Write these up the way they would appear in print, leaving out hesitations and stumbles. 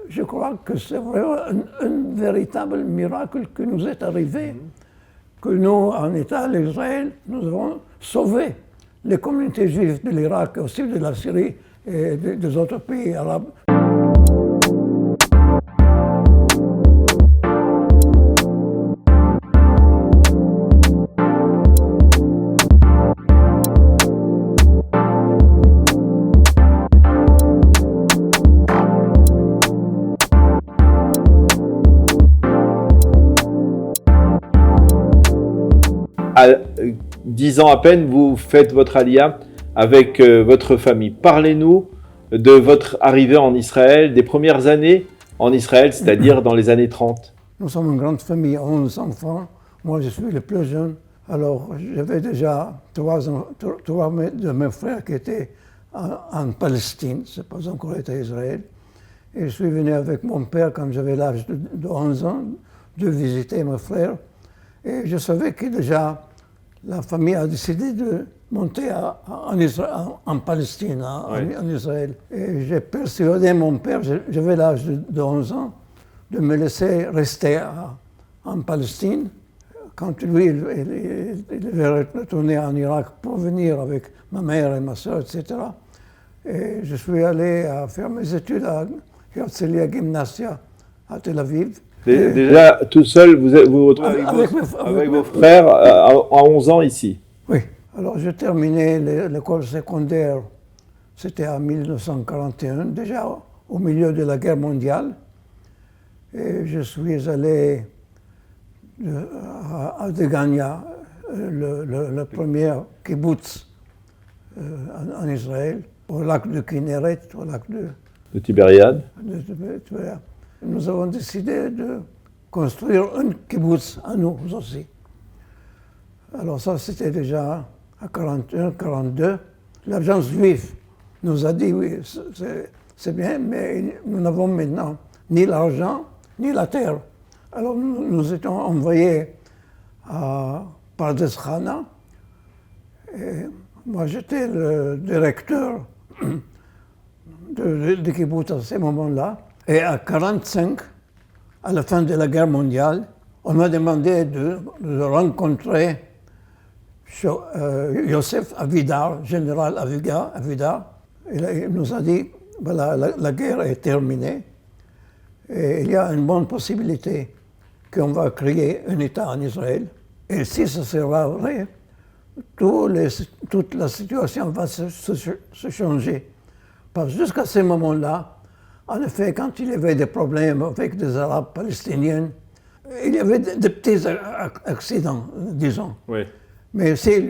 je crois que c'est vraiment un véritable miracle qui nous est arrivé, que nous, en État d'Israël, nous avons sauvé les communautés juives de l'Irak, aussi de la Syrie et des autres pays arabes. À 10 ans à peine, vous faites votre aliyah avec votre famille. Parlez-nous de votre arrivée en Israël, des premières années en Israël, c'est-à-dire dans les années 30. Nous sommes une grande famille, 11 enfants. Moi, je suis le plus jeune. Alors, j'avais déjà trois de mes frères qui étaient en Palestine, c'est pas encore été Israël. Et je suis venu avec mon père quand j'avais l'âge de 11 ans, de visiter mes frères. Et je savais que déjà la famille a décidé de monter en Palestine, en Israël. Et j'ai persuadé mon père, j'avais l'âge de 11 ans, de me laisser rester en Palestine. Quand lui, il avait retourné en Irak pour venir avec ma mère et ma soeur, etc. Et je suis allé faire mes études à Herzliya Gymnasia à Tel Aviv. Déjà, tout seul, vous vous retrouvez avec vos frères à 11 ans ici. Oui. Alors, j'ai terminé l'école secondaire, c'était en 1941, déjà au milieu de la guerre mondiale. Et je suis allé à Degania, le premier kibbutz en Israël, au lac de Kinneret, au lac de Tibériade. Nous avons décidé de construire un kibbutz à nous aussi. Alors ça, c'était déjà à 41, 42. L'agence juive nous a dit, oui, c'est bien, mais nous n'avons maintenant ni l'argent, ni la terre. Alors nous étions envoyés à Pardes Chana. Et moi, j'étais le directeur de kibbutz à ce moment-là. Et à 1945, à la fin de la guerre mondiale, on m'a demandé de rencontrer Yosef Avidar, général Avidar. Il nous a dit, voilà, la guerre est terminée et il y a une bonne possibilité qu'on va créer un État en Israël. Et si ça sera vrai, toute la situation va se changer. Parce que jusqu'à ce moment-là, en effet, quand il y avait des problèmes avec des Arabes palestiniens, il y avait des petits accidents, disons. Oui. Mais si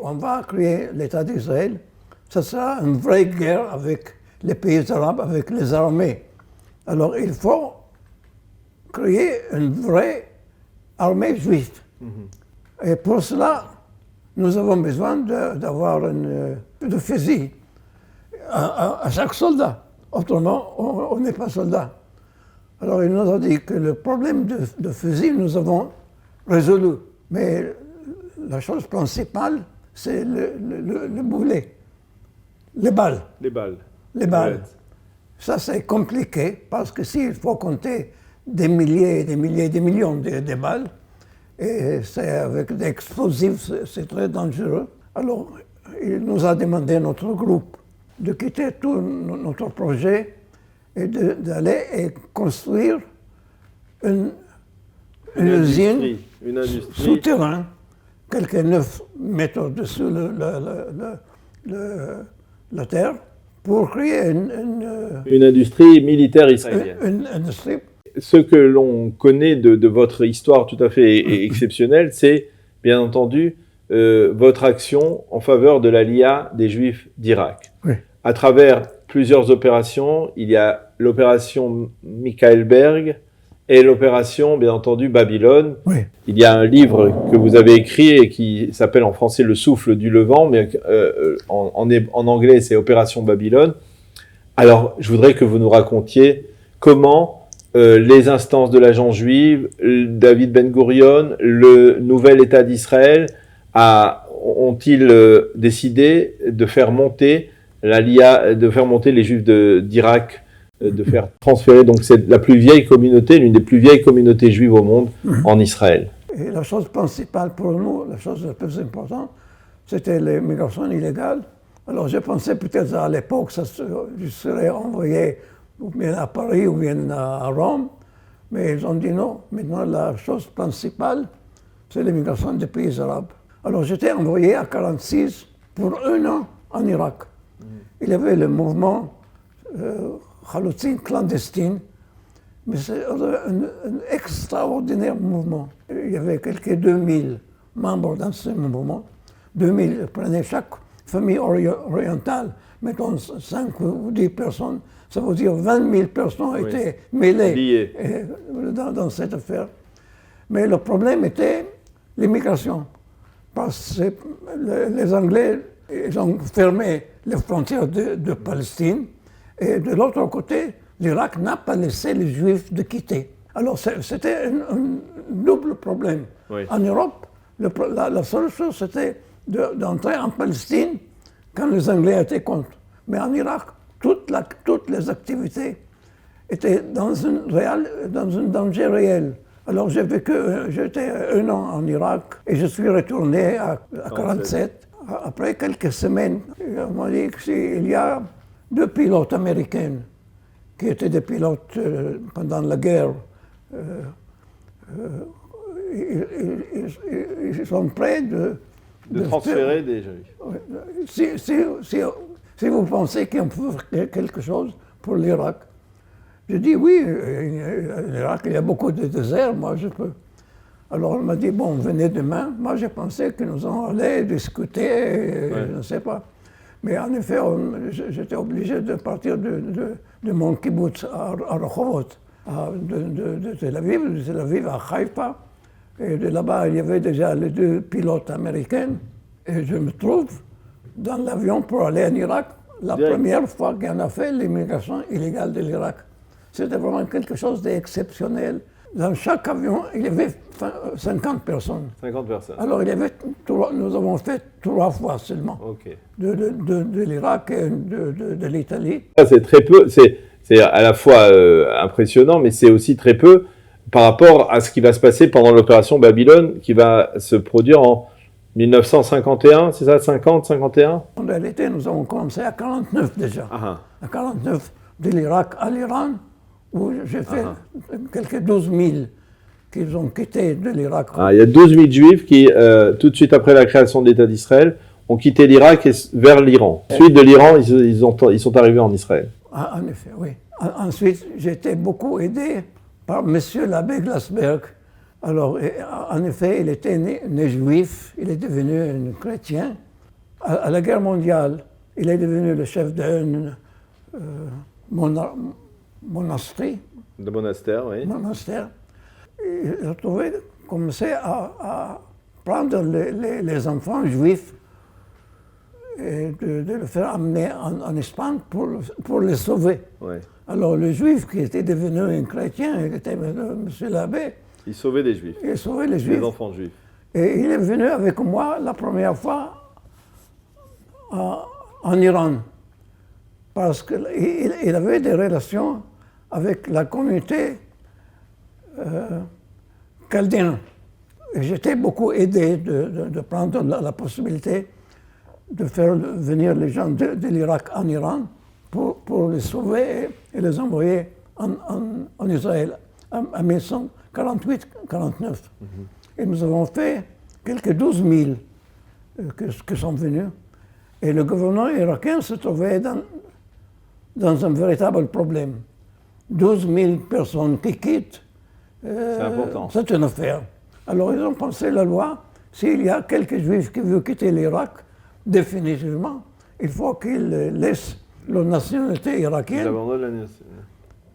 on va créer l'État d'Israël, ce sera une vraie guerre avec les pays arabes, avec les armées. Alors il faut créer une vraie armée juive. Mm-hmm. Et pour cela, nous avons besoin d'avoir de fusil à chaque soldat. Autrement, on n'est pas soldat. Alors, il nous a dit que le problème de fusil, nous avons résolu. Mais la chose principale, c'est le boulet, les balles. Les balles. Les balles. Ouais. Ça, c'est compliqué, parce que s'il faut compter des milliers, des milliers, des millions de balles, et c'est avec des explosifs, c'est très dangereux. Alors, il nous a demandé, notre groupe, de quitter tout notre projet et d'aller et construire une usine souterraine, quelques 9 mètres dessous la terre, pour créer une industrie militaire israélienne. Une industrie. Ce que l'on connaît de votre histoire tout à fait exceptionnelle, c'est bien entendu votre action en faveur de l'aliyah des Juifs d'Irak. Oui. À travers plusieurs opérations, il y a l'opération Michaelberg et l'opération, bien entendu, Babylone. Oui. Il y a un livre que vous avez écrit et qui s'appelle en français Le souffle du Levant, mais en anglais, c'est Opération Babylone. Alors, je voudrais que vous nous racontiez comment les instances de l'agence juive, David Ben Gourion, le nouvel État d'Israël, ont-ils décidé de faire monter l'aliyah, de faire monter les Juifs d'Irak de faire transférer. Donc c'est la plus vieille communauté, l'une des plus vieilles communautés juives au monde en Israël. Et la chose principale pour nous, la chose la plus importante, c'était l'immigration illégale. Alors je pensais peut-être à l'époque que je serais envoyé ou bien à Paris ou bien à Rome, mais ils ont dit non. Maintenant, la chose principale, c'est l'immigration des pays arabes. Alors j'étais envoyé à 1946 pour 1 an en Irak. Il y avait le mouvement Khaloutsin clandestine, mais c'est un extraordinaire mouvement. Il y avait quelques 2000 membres dans ce mouvement. 2000 prenaient chaque famille orientale, mettons 5 ou 10 personnes, ça veut dire 20 000 personnes étaient mêlées dans cette affaire. Mais le problème était l'immigration, parce que les Anglais ils ont fermé les frontières de Palestine, et de l'autre côté, l'Irak n'a pas laissé les Juifs de quitter. Alors c'était un double problème. Oui. En Europe, la seule chose c'était d'entrer en Palestine quand les Anglais étaient contre. Mais en Irak, toutes les activités étaient dans un danger réel. Alors j'étais 1 an en Irak et je suis retourné à 1947. Après quelques semaines, on m'a dit qu'il y a 2 pilotes américains qui étaient des pilotes pendant la guerre. Ils sont prêts de transférer des Juifs. Si vous pensez qu'on peut faire quelque chose pour l'Irak, je dis oui, l'Irak, il y a beaucoup de déserts, moi je peux. Alors on m'a dit, bon, venez demain. Moi je pensais que nous allons aller discuter, je ne sais pas. Mais en effet, j'étais obligé de partir de mon kibbutz à Rehovot, de Tel Aviv à Haïfa. Et de là-bas, il y avait déjà les 2 pilotes américains. Et je me trouve dans l'avion pour aller en Irak, la première fois qu'on a fait l'immigration illégale de l'Irak. C'était vraiment quelque chose d'exceptionnel. Dans chaque avion, il y avait 50 personnes. 50 personnes. Alors, nous avons fait 3 fois seulement. Okay. De l'Irak et de l'Italie. Ça, c'est très peu. C'est à la fois impressionnant, mais c'est aussi très peu par rapport à ce qui va se passer pendant l'opération Babylone, qui va se produire en 1951, c'est ça, 50, 51 ? En réalité, nous avons commencé à 49 déjà. À 49, de l'Irak à l'Iran, où j'ai fait quelques 12 000 qui ont quitté de l'Irak. Il y a 12 000 Juifs qui, tout de suite après la création de l'État d'Israël, ont quitté l'Irak et vers l'Iran. Ensuite de l'Iran, ils sont arrivés en Israël. En effet, oui. Ensuite, j'ai été beaucoup aidé par M. l'abbé Glasberg. Alors, en effet, il était né juif, il est devenu un chrétien. À la guerre mondiale, il est devenu le chef d'un monastère. De monastère, oui. Monastère. Il a commencé à prendre les enfants juifs et de les faire amener en Espagne pour les sauver. Ouais. Alors, le juif qui était devenu un chrétien, qui était M. l'abbé, il sauvait les Juifs. Il sauvait les Juifs. Les enfants juifs. Et il est venu avec moi la première fois en Iran. Parce qu'il avait des relations avec la communauté chaldéenne. Et j'étais beaucoup aidé de prendre la possibilité de faire venir les gens de l'Irak en Iran pour les sauver et les envoyer en Israël en 1948-49. Et nous avons fait quelques 12 000 qui sont venus. Et le gouvernement irakien se trouvait dans un véritable problème. 12 000 personnes qui quittent, c'est important. C'est une affaire. Alors ils ont pensé la loi, s'il y a quelques juifs qui veulent quitter l'Irak, définitivement, il faut qu'ils laissent leur nationalité irakienne. Ils abandonnent la nationalité.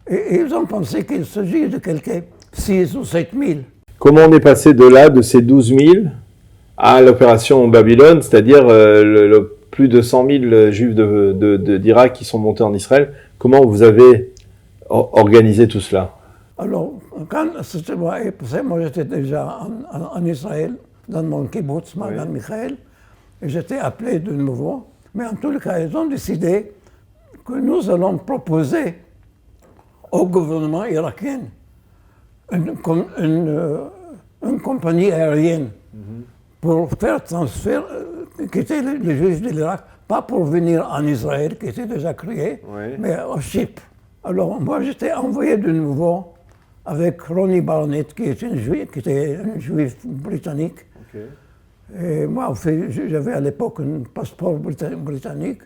Et ils ont pensé qu'il s'agit de quelques 6 ou 7 000. Comment on est passé de là, de ces 12 000, à l'opération Babylone, c'est-à-dire plus de 100 000 juifs d'Irak qui sont montés en Israël? Comment vous avez organisé tout cela? Alors, quand c'était moi j'étais déjà en Israël, dans mon kibbutz, Magan Michael, et j'étais appelé de nouveau. Mais en tout cas, ils ont décidé que nous allons proposer au gouvernement irakien une compagnie aérienne pour faire transfert, quitter les Juifs de l'Irak, pas pour venir en Israël, qui était déjà créé, mais au Chypre. Alors moi j'étais envoyé de nouveau avec Ronnie Barnett, qui était un juif britannique. Et moi, en fait, j'avais à l'époque un passeport britannique.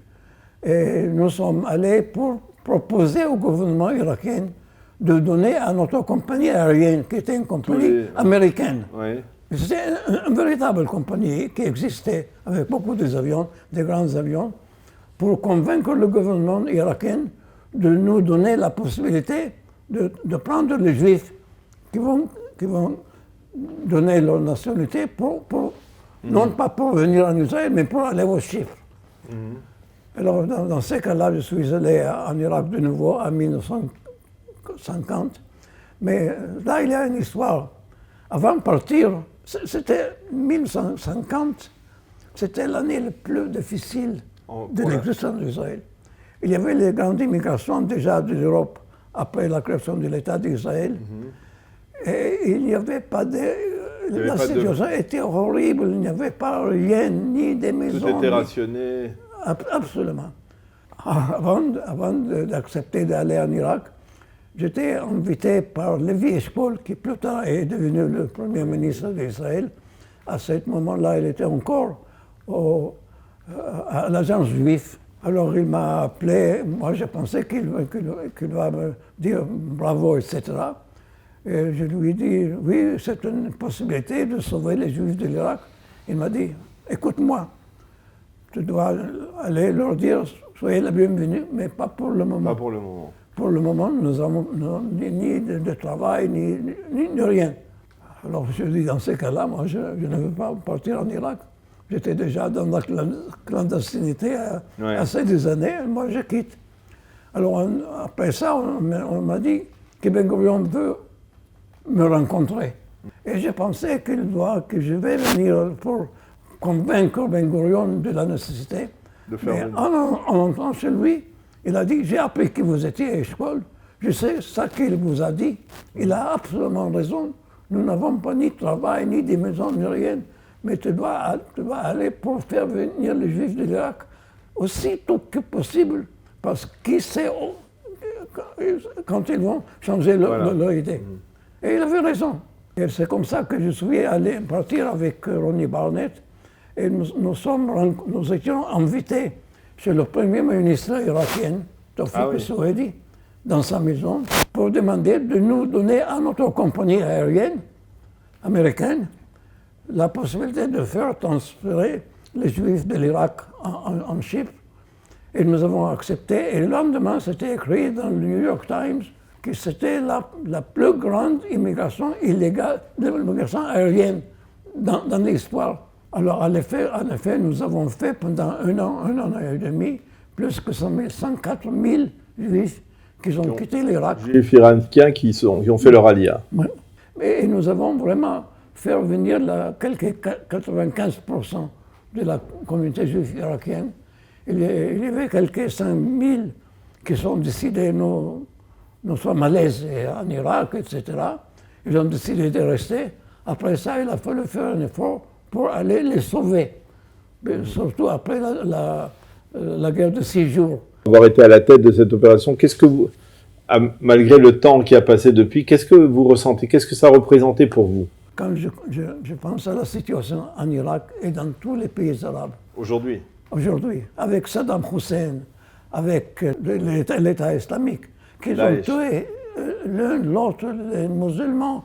Et nous sommes allés pour proposer au gouvernement irakien de donner à notre compagnie aérienne, qui était une compagnie américaine. C'était une véritable compagnie qui existait avec beaucoup d'avions, des grands avions, pour convaincre le gouvernement irakien de nous donner la possibilité de prendre les Juifs qui vont donner leur nationalité non pas pour venir en Israël, mais pour aller au Chypre. Alors, dans ces cas-là, je suis allé en Irak de nouveau en 1950. Mais là, il y a une histoire. Avant de partir, c'était 1950, c'était l'année la plus difficile de l'existence d'Israël. Il y avait les grandes immigrations déjà de l'Europe après la création de l'État d'Israël. Et il n'y avait pas de... La situation était horrible, il n'y avait pas rien, ni des maisons. Tout était rationné. Absolument. Avant d'accepter d'aller en Irak, j'étais invité par Levi Eshkol, qui plus tard est devenu le premier ministre d'Israël. À ce moment-là, il était encore à l'agence juive. Alors il m'a appelé, moi je pensais qu'il va me dire bravo, etc. Et je lui ai dit, oui, c'est une possibilité de sauver les Juifs de l'Irak. Il m'a dit, écoute-moi, tu dois aller leur dire, soyez la bienvenue, mais pas pour le moment. Pas pour le moment. Pour le moment, nous n'avons ni de travail, ni rien. Alors je dis, dans ces cas-là, moi je ne veux pas partir en Irak. J'étais déjà dans la clandestinité assez des années, moi je quitte. Alors après ça, on m'a dit que Ben Gurion veut me rencontrer. Et je pensais que je vais venir pour convaincre Ben Gurion de la nécessité. Mais en entrant chez lui, il a dit, j'ai appris que vous étiez à Eshkol, je sais ce qu'il vous a dit. Il a absolument raison. Nous n'avons pas ni de travail, ni de maison, ni rien. Mais tu dois aller pour faire venir les Juifs de l'Irak aussitôt que possible, parce qui sait quand ils vont changer leur idée. Et il avait raison. Et c'est comme ça que je suis allé partir avec Ronnie Barnett. Et nous étions invités chez le premier ministre irakien, Tawfiq Souhedi, dans sa maison, pour demander de nous donner à notre compagnie aérienne américaine la possibilité de faire transférer les Juifs de l'Irak en Chypre. Et nous avons accepté. Et le lendemain, c'était écrit dans le New York Times que c'était la plus grande immigration illégale, l'immigration aérienne dans l'histoire. Alors, en effet, nous avons fait pendant un an et demi, plus que 104 000 Juifs qui ont quitté l'Irak. Juifs irakiens qui ont fait leur alia. Oui. Et nous avons vraiment fait venir quelques 95% de la communauté juive irakienne. Il y avait quelques 5 000 qui sont décidés, nous sommes à l'aise en Irak, etc. Ils ont décidé de rester. Après ça, il a fallu faire un effort pour aller les sauver. Mais surtout après la guerre de 6 jours. Avoir été à la tête de cette opération, qu'est-ce que vous, malgré le temps qui a passé depuis, qu'est-ce que vous ressentez? Qu'est-ce que ça représentait pour vous? Quand je pense à la situation en Irak et dans tous les pays arabes. Aujourd'hui, avec Saddam Hussein, avec l'État islamique, qui ont tué l'un l'autre, les musulmans.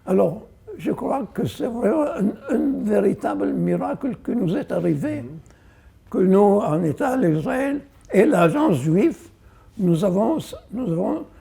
Alors, je crois que c'est vraiment un véritable miracle qui nous est arrivé, que nous, en État d'Israël et l'agence juive, nous avons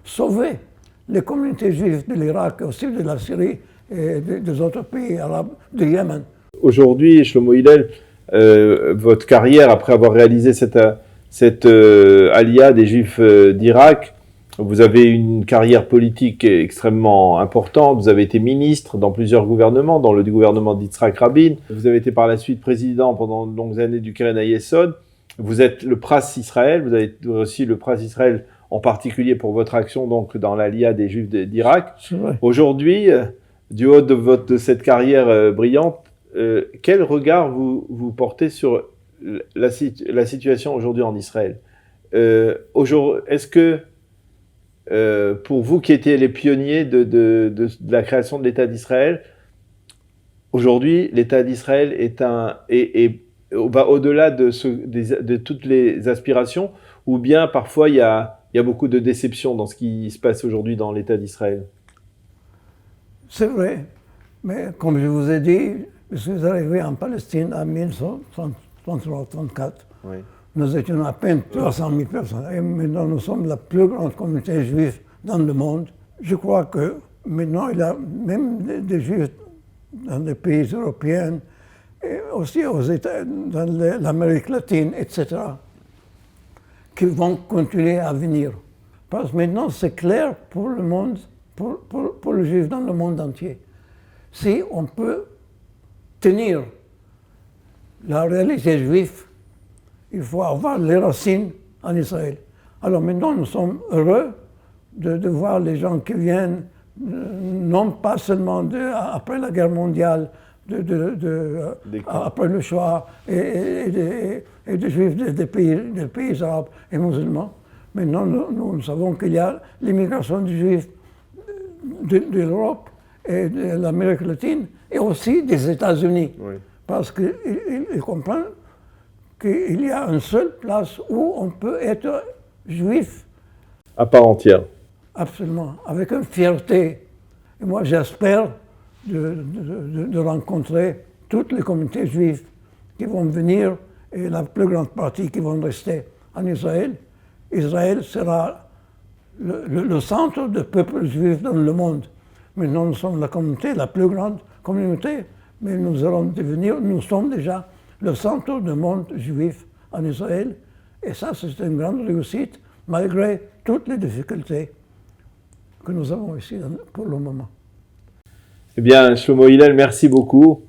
sauvé les communautés juives de l'Irak, aussi de la Syrie et des autres pays arabes, du Yémen. Aujourd'hui, Shlomo Hillel, votre carrière, après avoir réalisé cette alia des Juifs d'Irak, vous avez une carrière politique extrêmement importante. Vous avez été ministre dans plusieurs gouvernements, dans le gouvernement d'Yitzhak Rabin. Vous avez été par la suite président pendant de longues années du Keren HaYesod. Vous êtes le Pras Israël. Vous avez aussi le Pras Israël en particulier pour votre action donc dans l'Aliyah des Juifs d'Irak. C'est vrai. Aujourd'hui, du haut de cette carrière brillante, quel regard vous portez sur la situation aujourd'hui en Israël? Est-ce que, pour vous qui étiez les pionniers de la création de l'État d'Israël, aujourd'hui, l'État d'Israël va au-delà de toutes les aspirations, ou bien parfois il y a beaucoup de déception dans ce qui se passe aujourd'hui dans l'État d'Israël? C'est vrai, mais comme je vous ai dit, je suis arrivé en Palestine en 1933-34. Oui. Nous étions à peine 300 000 personnes. Et maintenant, nous sommes la plus grande communauté juive dans le monde. Je crois que maintenant, il y a même des juifs dans les pays européens, et aussi aux États, dans l'Amérique latine, etc., qui vont continuer à venir. Parce que maintenant, c'est clair pour le monde, pour les juifs dans le monde entier. Si on peut tenir la réalité juive, il faut avoir les racines en Israël. Alors maintenant, nous sommes heureux de voir les gens qui viennent, non pas seulement après la guerre mondiale, après le Shoah, et des juifs des pays arabes et musulmans. Maintenant, nous savons qu'il y a l'immigration des juifs de l'Europe et de l'Amérique latine, et aussi des États-Unis. Oui. Parce qu'ils comprennent qu'il y a une seule place où on peut être juif. À part entière. Absolument, avec une fierté. Et moi, j'espère de rencontrer toutes les communautés juives qui vont venir et la plus grande partie qui vont rester en Israël. Israël sera le centre du peuple juif dans le monde. Maintenant, nous sommes la communauté, la plus grande communauté, mais nous allons devenir, nous sommes déjà le centre du monde juif en Israël. Et ça, c'est une grande réussite, malgré toutes les difficultés que nous avons ici pour le moment. Eh bien, Shlomo Hillel, merci beaucoup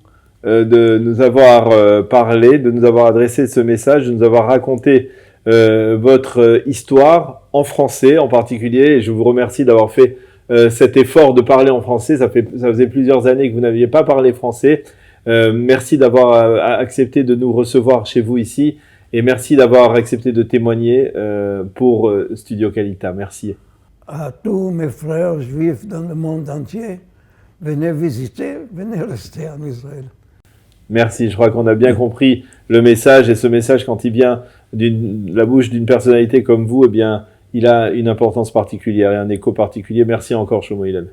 de nous avoir parlé, de nous avoir adressé ce message, de nous avoir raconté votre histoire en français en particulier. Et je vous remercie d'avoir fait cet effort de parler en français. Ça faisait plusieurs années que vous n'aviez pas parlé français. Merci d'avoir accepté de nous recevoir chez vous ici et merci d'avoir accepté de témoigner pour Studio Kalita. Merci. À tous mes frères juifs dans le monde entier, venez visiter, venez rester en Israël. Merci, je crois qu'on a bien compris le message et ce message, quand il vient de la bouche d'une personnalité comme vous, eh bien, il a une importance particulière et un écho particulier. Merci encore, Shlomo Hillel.